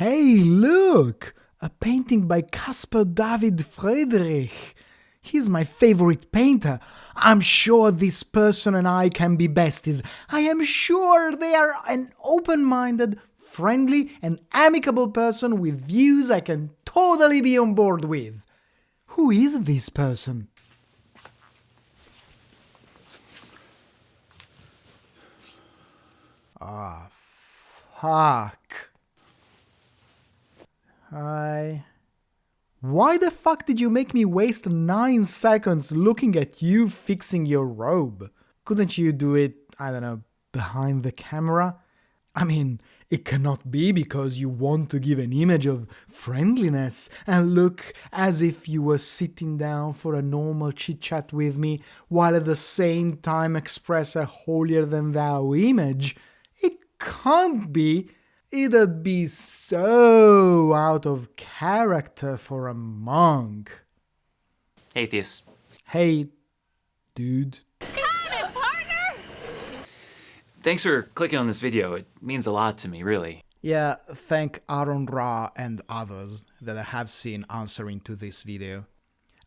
Hey, look! A painting by Caspar David Friedrich. He's my favorite painter. I'm sure this person and I can be besties. I am sure they are an open-minded, friendly and amicable person with views I can totally be on board with. Who is this person? Ah, fuck. Why the fuck did you make me waste 9 seconds looking at you fixing your robe? Couldn't you do it, I don't know, behind the camera? I mean, it cannot be because you want to give an image of friendliness and look as if you were sitting down for a normal chit-chat with me, while at the same time express a holier-than-thou image. It can't be. It'd be so out of character for a monk. Atheist. Hey, dude. Thanks for clicking on this video. It means a lot to me, really. Yeah, thank Aaron Ra and others that I have seen answering to this video.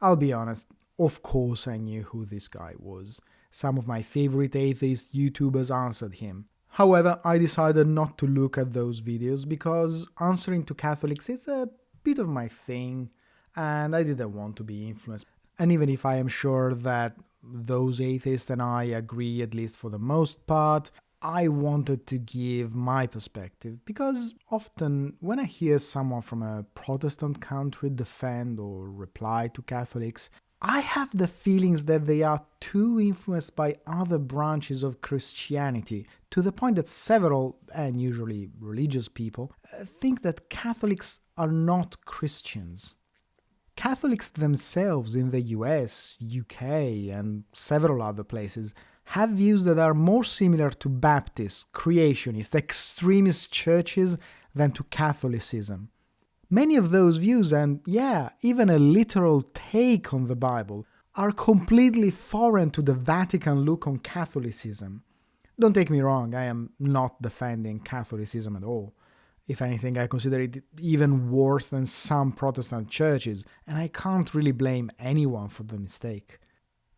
I'll be honest, of course I knew who this guy was. Some of my favorite atheist YouTubers answered him. However, I decided not to look at those videos because answering to Catholics is a bit of my thing, and I didn't want to be influenced. And even if I am sure that those atheists and I agree, at least for the most part, I wanted to give my perspective, because often when I hear someone from a Protestant country defend or reply to Catholics, I have the feelings that they are too influenced by other branches of Christianity, to the point that several, and usually religious people, think that Catholics are not Christians. Catholics themselves in the US, UK, and several other places have views that are more similar to Baptist, creationist, extremist churches than to Catholicism. Many of those views, and yeah, even a literal take on the Bible, are completely foreign to the Vatican look on Catholicism. Don't take me wrong, I am not defending Catholicism at all. If anything, I consider it even worse than some Protestant churches, and I can't really blame anyone for the mistake.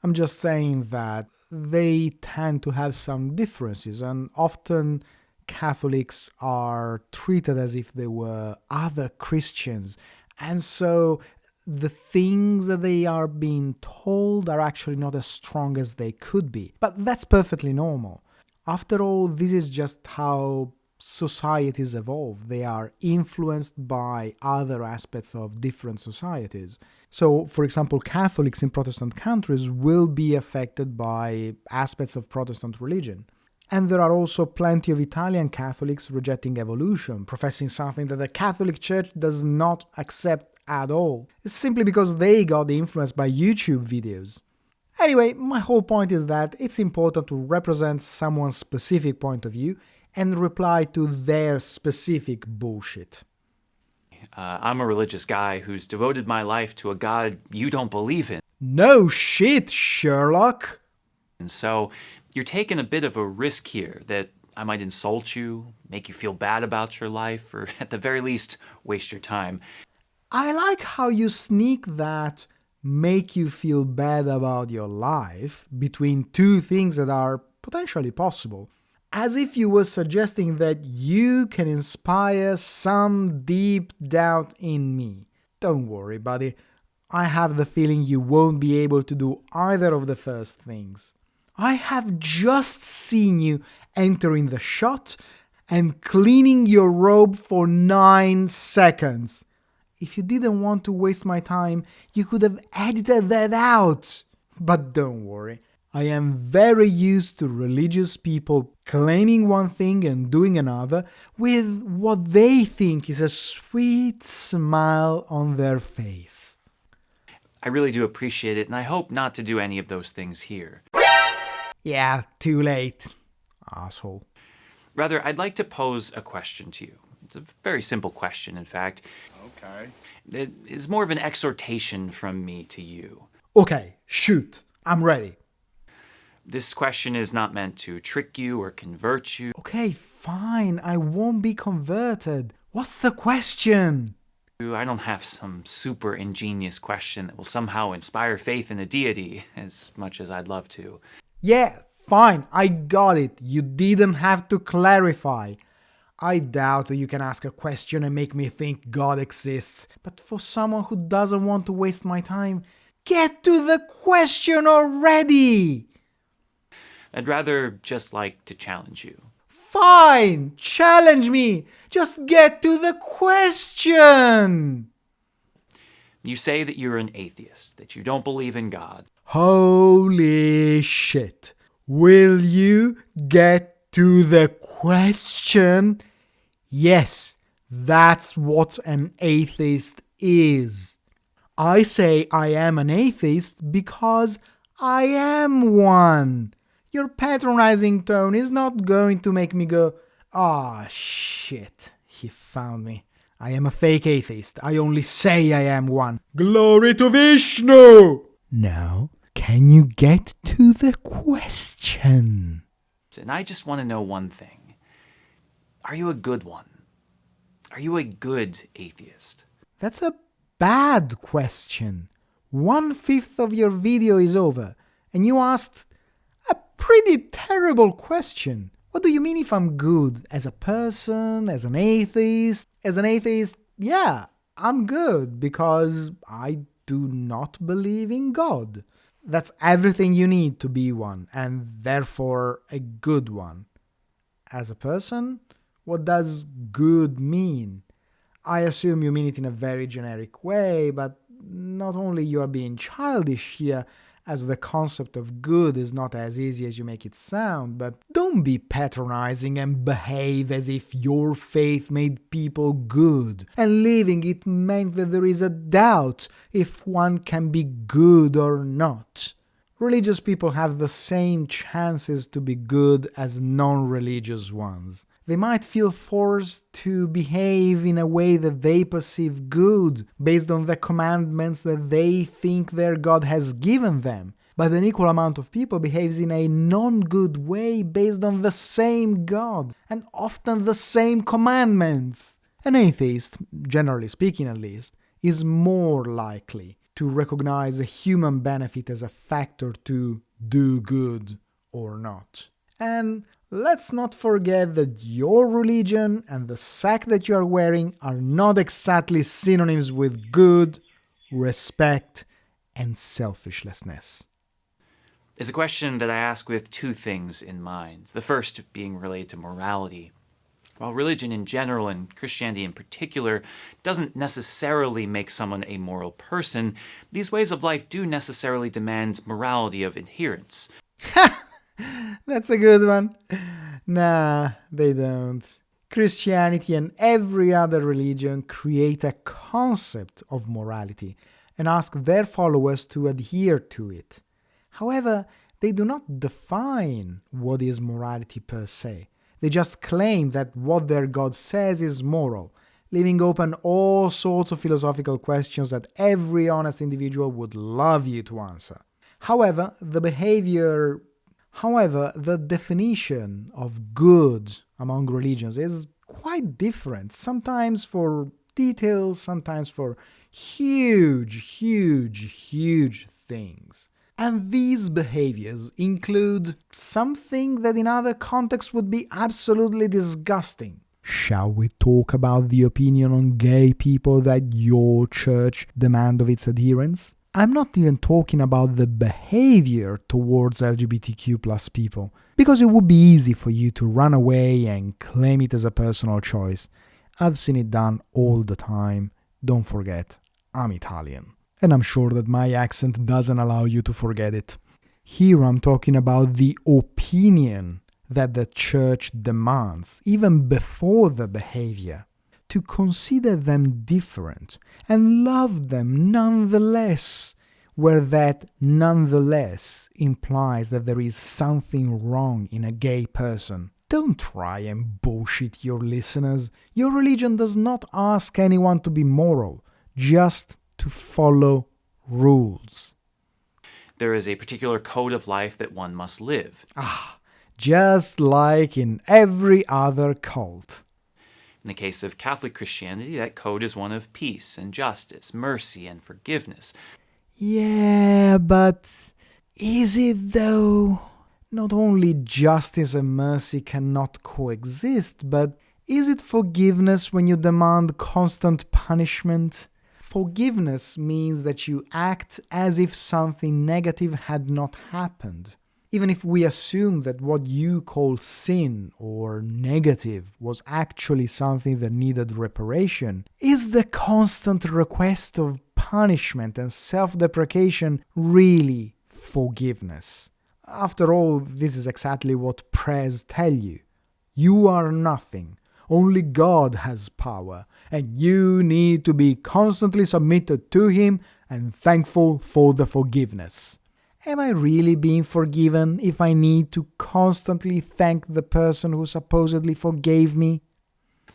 I'm just saying that they tend to have some differences, and often Catholics are treated as if they were other Christians, and so the things that they are being told are actually not as strong as they could be. But that's perfectly normal. After all, this is just how societies evolve. They are influenced by other aspects of different societies. So, for example, Catholics in Protestant countries will be affected by aspects of Protestant religion. And there are also plenty of Italian Catholics rejecting evolution, professing something that the Catholic Church does not accept at all. It's simply because they got influenced by YouTube videos. Anyway, my whole point is that it's important to represent someone's specific point of view and reply to their specific bullshit. I'm a religious guy who's devoted my life to a God you don't believe in. No shit, Sherlock! And so you're taking a bit of a risk here that I might insult you, make you feel bad about your life, or at the very least, waste your time. I like how you sneak that make you feel bad about your life between two things that are potentially possible. As if you were suggesting that you can inspire some deep doubt in me. Don't worry, buddy. I have the feeling you won't be able to do either of the first things. I have just seen you entering the shot and cleaning your robe for 9 seconds. If you didn't want to waste my time, you could have edited that out. But don't worry. I am very used to religious people claiming one thing and doing another with what they think is a sweet smile on their face. I really do appreciate it, and I hope not to do any of those things here. Yeah, too late, asshole. Rather, I'd like to pose a question to you. It's a very simple question, in fact. Okay. It is more of an exhortation from me to you. Okay, shoot. I'm ready. This question is not meant to trick you or convert you. Okay, fine. I won't be converted. What's the question? I don't have some super ingenious question that will somehow inspire faith in a deity, as much as I'd love to. Yeah, fine, I got it. You didn't have to clarify. I doubt that you can ask a question and make me think God exists. But for someone who doesn't want to waste my time, get to the question already! I'd rather just like to challenge you. Fine! Challenge me! Just get to the question! You say that you're an atheist, that you don't believe in God. Holy shit! Will you get to the question? Yes, that's what an atheist is. I say I am an atheist because I am one. Your patronizing tone is not going to make me go, "Ah, shit, he found me. I am a fake atheist. I only say I am one. Glory to Vishnu!" Now, can you get to the question? And I just want to know one thing. Are you a good one? Are you a good atheist? That's a bad question. 1/5 of your video is over, and you asked a pretty terrible question. What do you mean if I'm good? As a person? As an atheist? As an atheist, yeah, I'm good because I do not believe in God. That's everything you need to be one, and therefore a good one. As a person, what does good mean? I assume you mean it in a very generic way, but not only you are being childish here, as the concept of good is not as easy as you make it sound, but don't be patronizing and behave as if your faith made people good, and living it meant that there is a doubt if one can be good or not. Religious people have the same chances to be good as non-religious ones. They might feel forced to behave in a way that they perceive good, based on the commandments that they think their God has given them. But an equal amount of people behaves in a non-good way based on the same God, and often the same commandments. An atheist, generally speaking at least, is more likely to recognize a human benefit as a factor to do good or not. And let's not forget that your religion and the sack that you are wearing are not exactly synonyms with good, respect, and selfishness. It's a question that I ask with two things in mind. The first being related to morality. While religion in general, and Christianity in particular, doesn't necessarily make someone a moral person, these ways of life do necessarily demand morality of adherence. That's a good one. Nah, they don't. Christianity and every other religion create a concept of morality and ask their followers to adhere to it. However, they do not define what is morality per se. They just claim that what their God says is moral, leaving open all sorts of philosophical questions that every honest individual would love you to answer. However, the definition of good among religions is quite different, sometimes for details, sometimes for huge things. And these behaviors include something that in other contexts would be absolutely disgusting. Shall we talk about the opinion on gay people that your church demands of its adherents? I'm not even talking about the behavior towards LGBTQ plus people, because it would be easy for you to run away and claim it as a personal choice. I've seen it done all the time. Don't forget, I'm Italian. And I'm sure that my accent doesn't allow you to forget it. Here I'm talking about the opinion that the church demands, even before the behavior, to consider them different and love them nonetheless, where that nonetheless implies that there is something wrong in a gay person. Don't try and bullshit your listeners. Your religion does not ask anyone to be moral, just to follow rules. There is a particular code of life that one must live. Just like in every other cult. In the case of Catholic Christianity, that code is one of peace and justice, mercy and forgiveness. Yeah, but is it though? Not only justice and mercy cannot coexist, but is it forgiveness when you demand constant punishment? Forgiveness means that you act as if something negative had not happened. Even if we assume that what you call sin or negative was actually something that needed reparation, is the constant request of punishment and self-deprecation really forgiveness? After all, this is exactly what prayers tell you. You are nothing. Only God has power, and you need to be constantly submitted to Him and thankful for the forgiveness. Am I really being forgiven if I need to constantly thank the person who supposedly forgave me?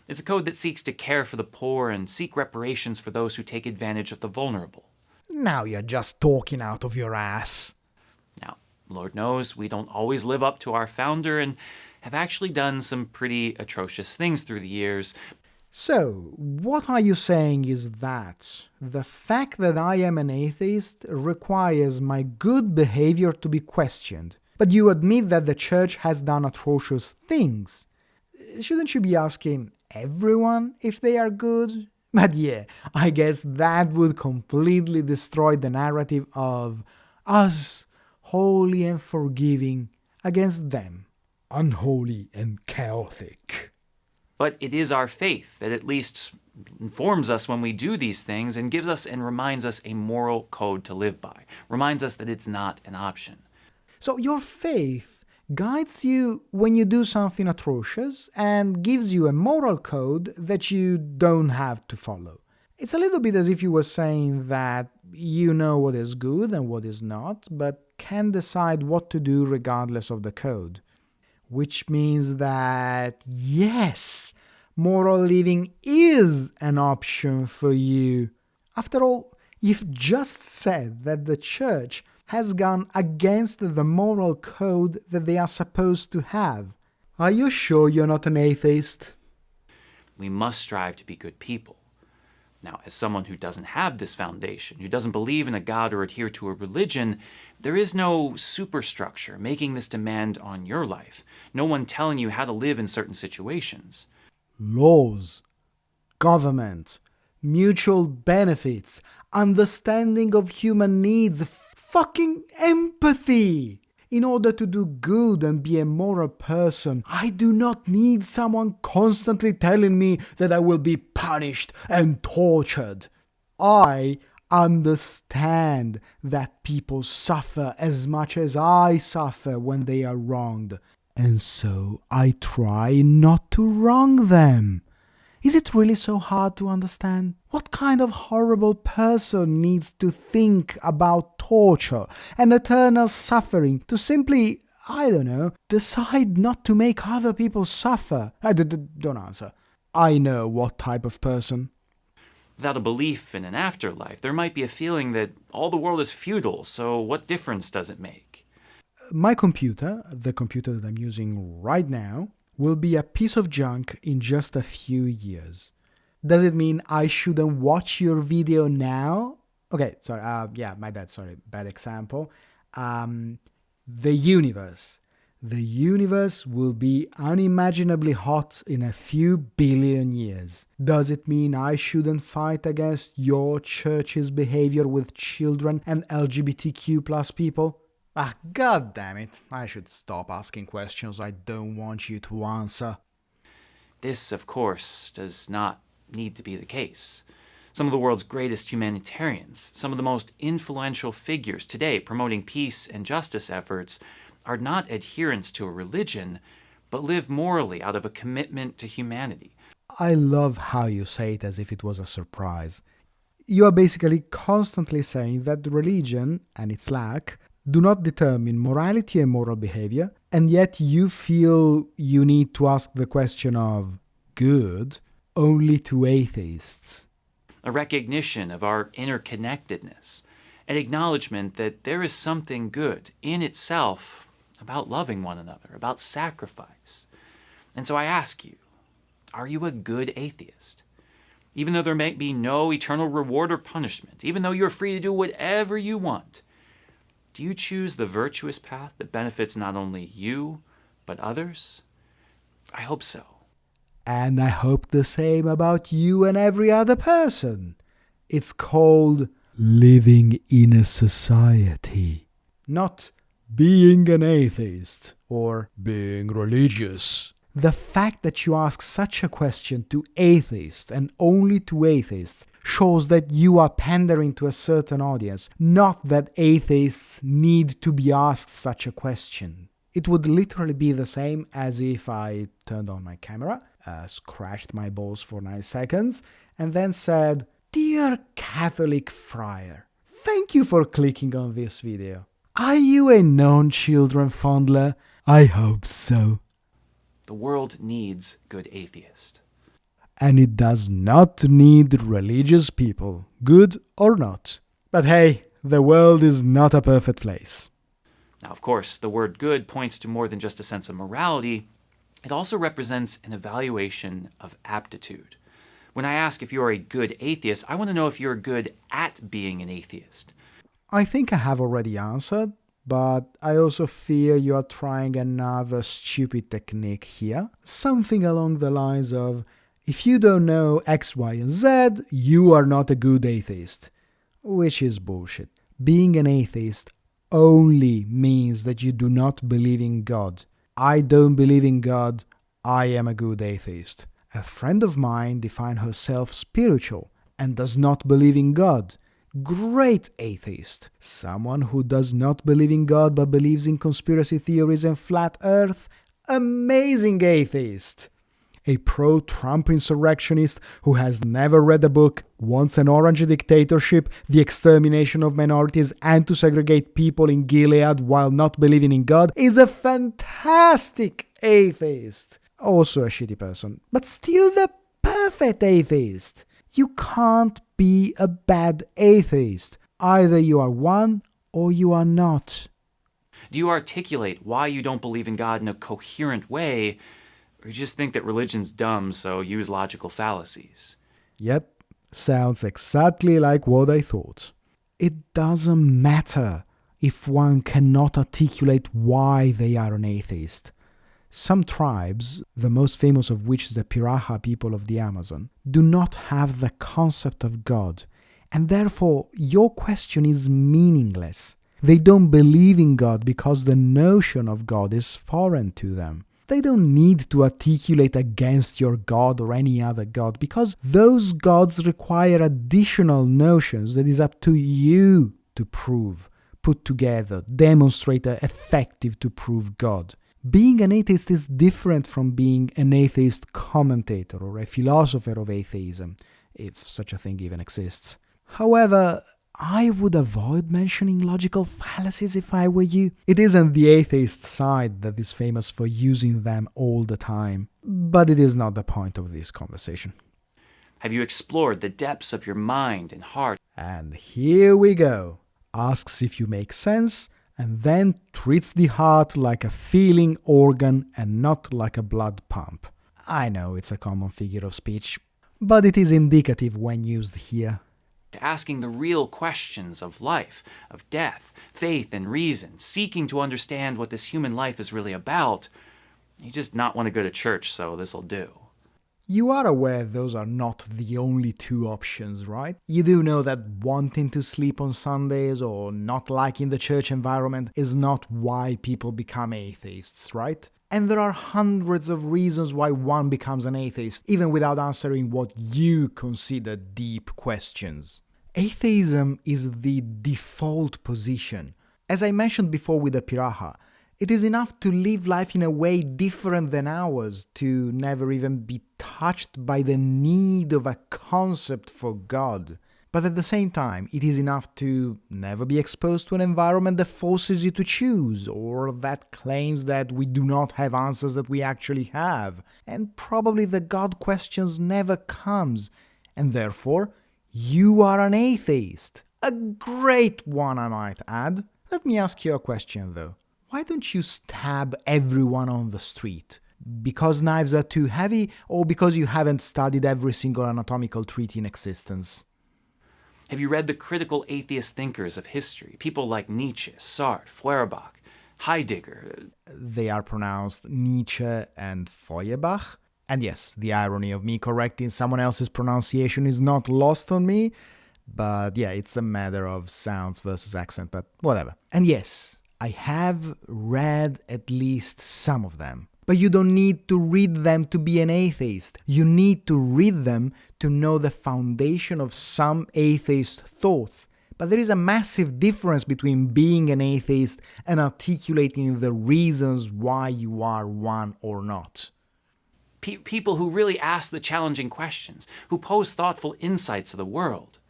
It's a code that seeks to care for the poor and seek reparations for those who take advantage of the vulnerable. Now you're just talking out of your ass. Now, Lord knows we don't always live up to our founder and have actually done some pretty atrocious things through the years. So, what are you saying is that the fact that I am an atheist requires my good behavior to be questioned, but you admit that the church has done atrocious things. Shouldn't you be asking everyone if they are good? But yeah, I guess that would completely destroy the narrative of us, holy and forgiving, against them, unholy and chaotic. But it is our faith that at least informs us when we do these things and gives us and reminds us a moral code to live by, reminds us that it's not an option. So your faith guides you when you do something atrocious and gives you a moral code that you don't have to follow. It's a little bit as if you were saying that you know what is good and what is not, but can decide what to do regardless of the code. Which means that, yes, moral living is an option for you. After all, you've just said that the church has gone against the moral code that they are supposed to have. Are you sure you're not an atheist? We must strive to be good people. Now, as someone who doesn't have this foundation, who doesn't believe in a God or adhere to a religion, there is no superstructure making this demand on your life. No one telling you how to live in certain situations. Laws, government, mutual benefits, understanding of human needs, fucking empathy. In order to do good and be a moral person, I do not need someone constantly telling me that I will be punished and tortured. I understand that people suffer as much as I suffer when they are wronged, and so I try not to wrong them. Is it really so hard to understand? What kind of horrible person needs to think about torture and eternal suffering to simply, I don't know, decide not to make other people suffer? Don't answer. I know what type of person. Without a belief in an afterlife, there might be a feeling that all the world is futile, so what difference does it make? My computer, the computer that I'm using right now, will be a piece of junk in just a few years. Does it mean I shouldn't watch your video now? Okay, sorry, my bad, sorry, bad example. The universe. The universe will be unimaginably hot in a few billion years. Does it mean I shouldn't fight against your church's behavior with children and LGBTQ plus people? Ah, god damn it. I should stop asking questions I don't want you to answer. This, of course, does not need to be the case. Some of the world's greatest humanitarians, some of the most influential figures today promoting peace and justice efforts, are not adherents to a religion, but live morally out of a commitment to humanity. I love how you say it as if it was a surprise. You are basically constantly saying that religion, and its lack, do not determine morality and moral behavior, and yet you feel you need to ask the question of good only to atheists. A recognition of our interconnectedness, an acknowledgement that there is something good in itself about loving one another, about sacrifice. And so I ask you, Are you a good atheist? Even though there may be no eternal reward or punishment, even though you're free to do whatever you want, do you choose the virtuous path that benefits not only you, but others? I hope so. And I hope the same about you and every other person. It's called living in a society, not being an atheist or being religious. The fact that you ask such a question to atheists and only to atheists shows that you are pandering to a certain audience, not that atheists need to be asked such a question. It would literally be the same as if I turned on my camera, scratched my balls for 9 seconds, and then said, "Dear Catholic friar, thank you for clicking on this video. Are you a non-children fondler? I hope so." The world needs good atheists. And it does not need religious people, good or not. But hey, the world is not a perfect place. Now, of course, the word good points to more than just a sense of morality. It also represents an evaluation of aptitude. When I ask if you're a good atheist, I want to know if you're good at being an atheist. I think I have already answered, but I also fear you are trying another stupid technique here. Something along the lines of, if you don't know X, Y, and Z, you are not a good atheist. Which is bullshit. Being an atheist only means that you do not believe in God. I don't believe in God, I am a good atheist. A friend of mine defined herself spiritual and does not believe in God. Great atheist. Someone who does not believe in God but believes in conspiracy theories and flat earth. Amazing atheist. A pro-Trump insurrectionist who has never read a book, wants an orange dictatorship, the extermination of minorities, and to segregate people in Gilead while not believing in God, is a fantastic atheist. Also a shitty person, but still the perfect atheist. You can't be a bad atheist. Either you are one or you are not. Do you articulate why you don't believe in God in a coherent way, or you just think that religion's dumb, so use logical fallacies? Yep, sounds exactly like what I thought. It doesn't matter if one cannot articulate why they are an atheist. Some tribes, the most famous of which is the Piraha people of the Amazon, do not have the concept of God, and therefore your question is meaningless. They don't believe in God because the notion of God is foreign to them. They don't need to articulate against your God or any other God because those gods require additional notions that is up to you to prove, put together, demonstrate effective to prove God. Being an atheist is different from being an atheist commentator or a philosopher of atheism, if such a thing even exists. However, I would avoid mentioning logical fallacies if I were you. It isn't the atheist side that is famous for using them all the time, but it is not the point of this conversation. Have you explored the depths of your mind and heart? And here we go. Asks if you make sense, and then treats the heart like a feeling organ and not like a blood pump. I know it's a common figure of speech, but it is indicative when used here. Asking the real questions of life, of death, faith, and reason, seeking to understand what this human life is really about. You just not want to go to church, so this'll do. You are aware those are not the only two options, right? You do know that wanting to sleep on Sundays or not liking the church environment is not why people become atheists, right? And there are hundreds of reasons why one becomes an atheist, even without answering what you consider deep questions. Atheism is the default position. As I mentioned before with the Piraha, it is enough to live life in a way different than ours to never even be touched by the need of a concept for God. But at the same time, it is enough to never be exposed to an environment that forces you to choose, or that claims that we do not have answers that we actually have, and probably the God questions never comes, and therefore, you are an atheist. A great one, I might add. Let me ask you a question, though. Why don't you stab everyone on the street? Because knives are too heavy, or because you haven't studied every single anatomical treaty in existence? Have you read the critical atheist thinkers of history? People like Nietzsche, Sartre, Feuerbach, Heidegger. They are pronounced Nietzsche and Feuerbach. And yes, the irony of me correcting someone else's pronunciation is not lost on me. But yeah, it's a matter of sounds versus accent, but whatever. And yes, I have read at least some of them. But you don't need to read them to be an atheist. You need to read them to know the foundation of some atheist thoughts. But there is a massive difference between being an atheist and articulating the reasons why you are one or not. People who really ask the challenging questions, who pose thoughtful insights of the world.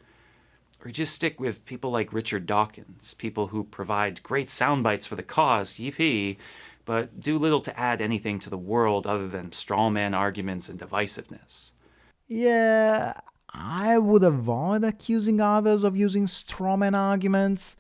Or just stick with people like Richard Dawkins, people who provide great sound bites for the cause, yippee, but do little to add anything to the world other than strawman arguments and divisiveness. Yeah, I would avoid accusing others of using strawman arguments,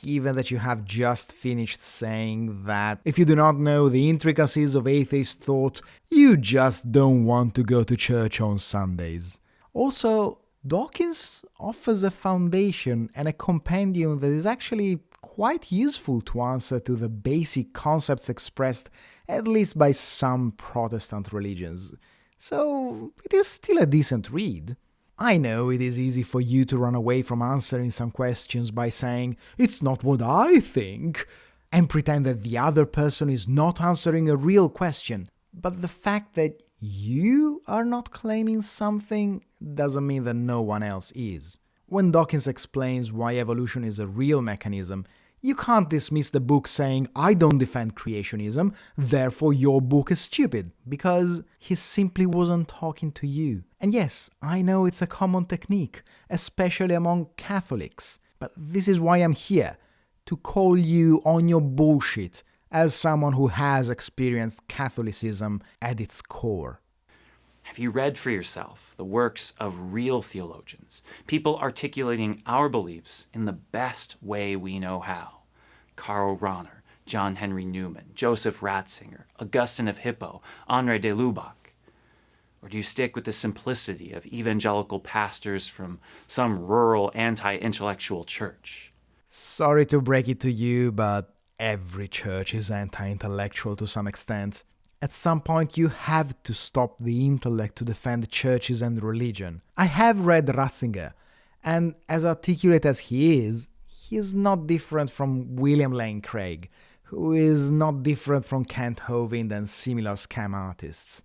given that you have just finished saying that if you do not know the intricacies of atheist thought, you just don't want to go to church on Sundays. Also, Dawkins offers a foundation and a compendium that is actually quite useful to answer to the basic concepts expressed at least by some Protestant religions. So it is still a decent read. I know it is easy for you to run away from answering some questions by saying, "It's not what I think," and pretend that the other person is not answering a real question. But the fact that you are not claiming something doesn't mean that no one else is. When Dawkins explains why evolution is a real mechanism, you can't dismiss the book saying, "I don't defend creationism, therefore your book is stupid," because he simply wasn't talking to you. And yes, I know it's a common technique, especially among Catholics, but this is why I'm here, to call you on your bullshit as someone who has experienced Catholicism at its core. Have you read for yourself the works of real theologians, people articulating our beliefs in the best way we know how? Karl Rahner, John Henry Newman, Joseph Ratzinger, Augustine of Hippo, Henri de Lubac? Or do you stick with the simplicity of evangelical pastors from some rural anti-intellectual church? Sorry to break it to you, but every church is anti-intellectual to some extent. At some point, you have to stop the intellect to defend churches and religion. I have read Ratzinger, and as articulate as he is not different from William Lane Craig, who is not different from Kent Hovind and similar scam artists.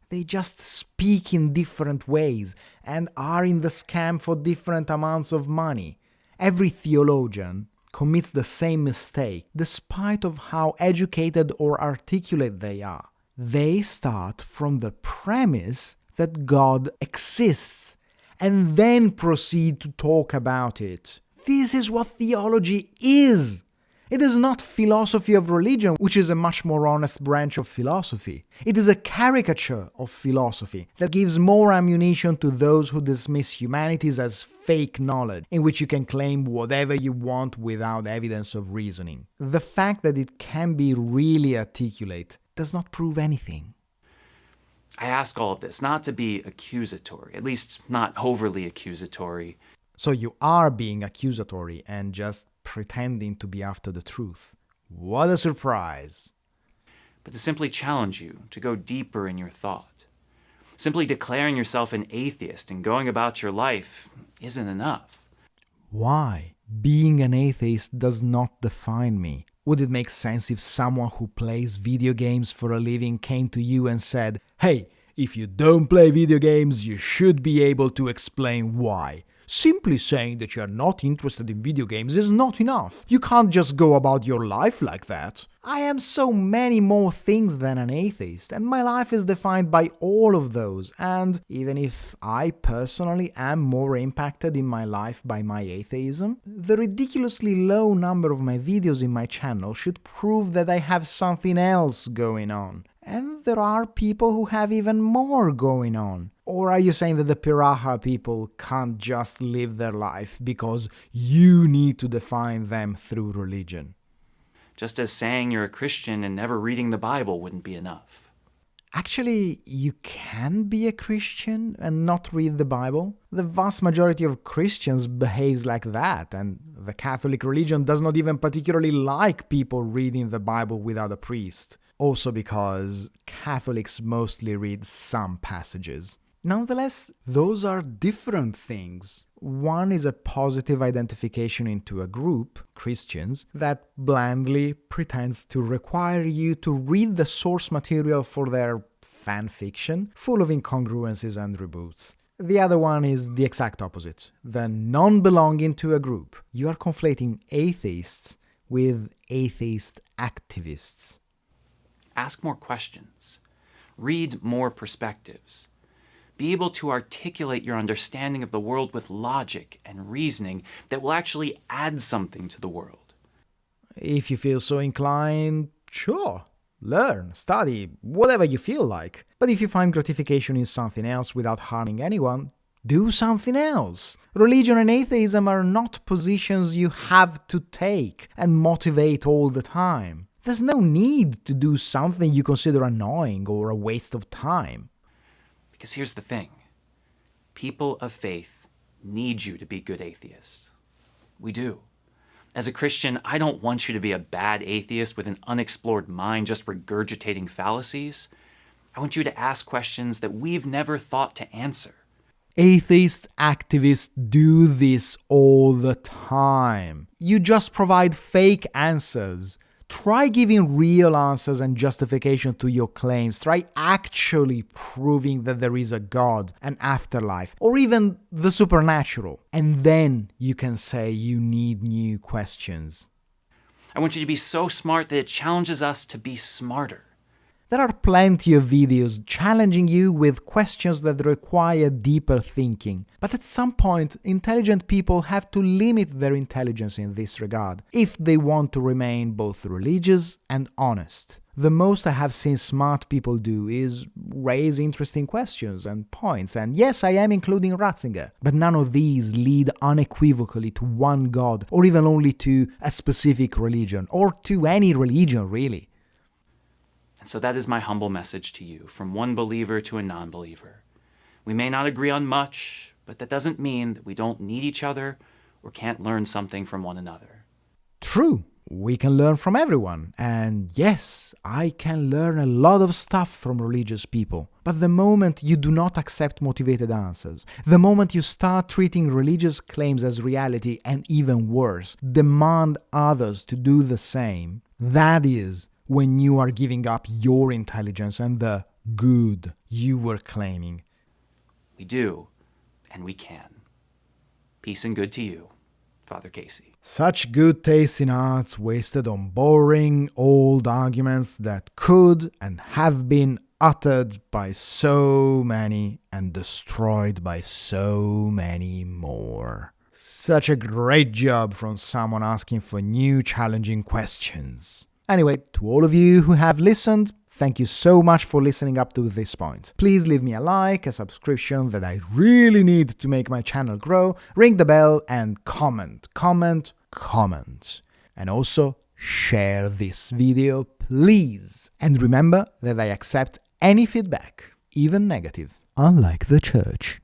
They just speak in different ways and are in the scam for different amounts of money. Every theologian commits the same mistake, despite of how educated or articulate they are. They start from the premise that God exists, and then proceed to talk about it. This is what theology is. It is not philosophy of religion, which is a much more honest branch of philosophy. It is a caricature of philosophy that gives more ammunition to those who dismiss humanities as fake knowledge, in which you can claim whatever you want without evidence of reasoning. The fact that it can be really articulate does not prove anything. I ask all of this not to be accusatory, at least not overly accusatory. So you are being accusatory and just pretending to be after the truth. What a surprise! But to simply challenge you to go deeper in your thought. Simply declaring yourself an atheist and going about your life isn't enough. Why? Being an atheist does not define me. Would it make sense if someone who plays video games for a living came to you and said, "Hey, if you don't play video games, you should be able to explain why"? Simply saying that you are not interested in video games is not enough. You can't just go about your life like that. I am so many more things than an atheist, and my life is defined by all of those, and even if I personally am more impacted in my life by my atheism, the ridiculously low number of my videos in my channel should prove that I have something else going on. And there are people who have even more going on. Or are you saying that the Piraha people can't just live their life because you need to define them through religion? Just as saying you're a Christian and never reading the Bible wouldn't be enough. Actually, you can be a Christian and not read the Bible. The vast majority of Christians behaves like that, and the Catholic religion does not even particularly like people reading the Bible without a priest. Also because Catholics mostly read some passages. Nonetheless, those are different things. One is a positive identification into a group, Christians, that blandly pretends to require you to read the source material for their fan fiction, full of incongruences and reboots. The other one is the exact opposite, the non-belonging to a group. You are conflating atheists with atheist activists. Ask more questions. Read more perspectives. Be able to articulate your understanding of the world with logic and reasoning that will actually add something to the world. If you feel so inclined, sure. Learn, study, whatever you feel like. But if you find gratification in something else without harming anyone, do something else. Religion and atheism are not positions you have to take and motivate all the time. There's no need to do something you consider annoying or a waste of time. Because here's the thing. People of faith need you to be good atheists. We do. As a Christian, I don't want you to be a bad atheist with an unexplored mind just regurgitating fallacies. I want you to ask questions that we've never thought to answer. Atheist activists do this all the time. You just provide fake answers. Try giving real answers and justification to your claims. Try actually proving that there is a God, an afterlife, or even the supernatural. And then you can say you need new questions. I want you to be so smart that it challenges us to be smarter. There are plenty of videos challenging you with questions that require deeper thinking. But at some point, intelligent people have to limit their intelligence in this regard, if they want to remain both religious and honest. The most I have seen smart people do is raise interesting questions and points, and yes, I am including Ratzinger, but none of these lead unequivocally to one God, or even only to a specific religion, or to any religion really. And so that is my humble message to you, from one believer to a non-believer. We may not agree on much, but that doesn't mean that we don't need each other or can't learn something from one another. True, we can learn from everyone, and yes, I can learn a lot of stuff from religious people. But the moment you do not accept motivated answers, the moment you start treating religious claims as reality, and even worse, demand others to do the same, that is when you are giving up your intelligence and the good you were claiming. We do, and we can. Peace and good to you, Father Casey. Such good taste in art wasted on boring, old arguments that could and have been uttered by so many and destroyed by so many more. Such a great job from someone asking for new challenging questions. Anyway, to all of you who have listened, thank you so much for listening up to this point. Please leave me a like, a subscription that I really need to make my channel grow, ring the bell, and comment. And also, share this video, please. And remember that I accept any feedback, even negative, unlike the church.